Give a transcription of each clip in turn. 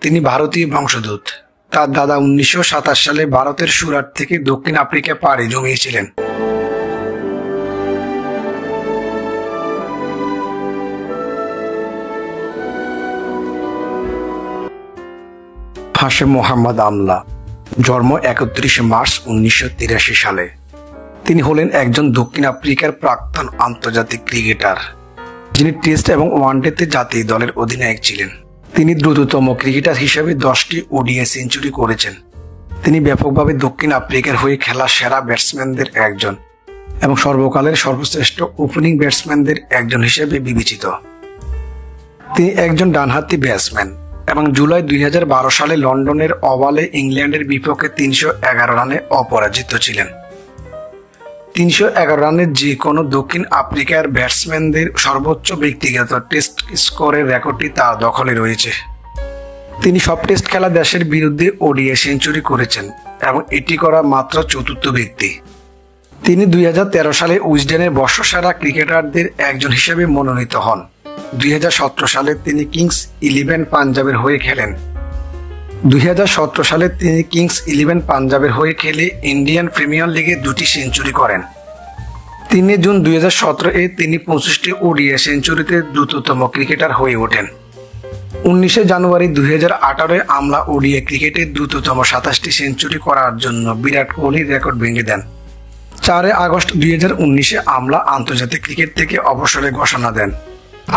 তিনি ভারতীয় বংশোদ্ভূত। তার দাদা 1927 সালে ভারতের সুরাট থেকে দক্ষিণ আফ্রিকা পাড়ি জমিয়েছিলেন। হাশেম মোহাম্মদ আমলা, জন্ম 31 মার্চ 1983 সালে। তিনি হলেন একজন দক্ষিণ আফ্রিকার প্রাক্তন আন্তর্জাতিক ক্রিকেটার, যিনি টেস্ট এবং ওয়ানডেতে জাতীয় দলের অধিনায়ক ছিলেন। তিনি দ্রুততম ক্রিকেটার হিসেবে 10টি ওডিআই সেঞ্চুরি করেছেন। তিনি ব্যাপকভাবে দক্ষিণ আফ্রিকার হয়ে খেলা সেরা ব্যাটসম্যানদের একজন এবং সর্বকালের সর্বশ্রেষ্ঠ ওপেনিং ব্যাটসম্যানদের একজন হিসেবে বিবেচিত। তিনি একজন ডানহাতি ব্যাটসম্যান এবং জুলাই 2012 সালে লন্ডনের ওভালে ইংল্যান্ডের বিপক্ষে 311 রানে অপরাজিত ছিলেন। 311 রানের যে কোনো দক্ষিণ আফ্রিকার ব্যাটসম্যানদের সর্বোচ্চ ব্যক্তিগত টেস্ট স্কোরের রেকর্ডটি তার দখলে রয়েছে। তিনি সব টেস্ট খেলা দেশের বিরুদ্ধে ওডিআই সেঞ্চুরি করেছেন এবং এটি করা মাত্র চতুর্থ ব্যক্তি। তিনি 2013 সালে উইজডেনের বর্ষসেরা ক্রিকেটারদের একজন হিসেবে মনোনীত হন। 2017 সালে তিনি কিংস 11 পাঞ্জাবের হয়ে খেলেন। 2017 সালে তিনি কিংস 11 পাঞ্জাবের হয়ে খেলে ইন্ডিয়ান প্রিমিয়ার লিগে 2টি সেঞ্চুরি করেন। 3 জুন 2017-এ তিনি 25টি ওডিআই সেঞ্চুরিতে দ্রুততম ক্রিকেটার হয়ে ওঠেন। 19 জানুয়ারি 2018-এ আমলা ওডিআই ক্রিকেটে দ্রুততম 27টি সেঞ্চুরি করার জন্য বিরাট কোহলির রেকর্ড ভেঙে দেন। 4 আগস্ট 2019-এ আমলা আন্তর্জাতিক ক্রিকেট থেকে অবসরের ঘোষণা দেন।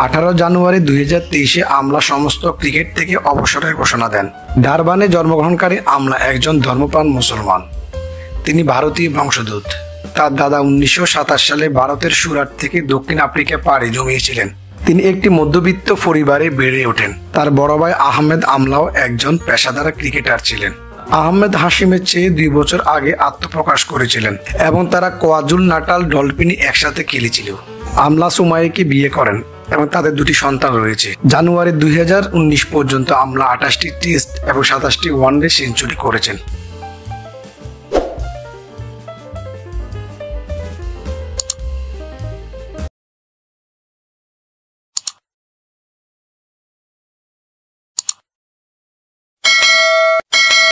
18 জানুয়ারি 2023-এ আমলা সমস্ত ক্রিকেট থেকে অবসরের ঘোষণা দেন। ডারবানে জন্মগ্রহণকারী আমলা একজন ধর্মপ্রাণ মুসলমান। তিনি ভারতীয় বংশোদ্ভূত। তার দাদা 1927 সালে ভারতের সুরাট থেকে দক্ষিণ আফ্রিকা পাড়ি জমিয়েছিলেন। তিনি একটি মধ্যবিত্ত পরিবারে বেড়ে ওঠেন। তার বড় ভাই আহমেদ আমলাও একজন পেশাদার ক্রিকেটার ছিলেন। আহমেদ হাশিমের চেয়ে 2 বছর আগে আত্মপ্রকাশ করেছিলেন এবং তারা কোয়াজুল নাটাল ডলফিনে একসাথে খেলেছিল। আমলা সুমাইকে বিয়ে করেন এবং তাদের 2টি সন্তান রয়েছে। জানুয়ারি 2019 পর্যন্ত আমলা 28টি টেস্ট এবং 27টি ওয়ানডে সেঞ্চুরি করেছেন।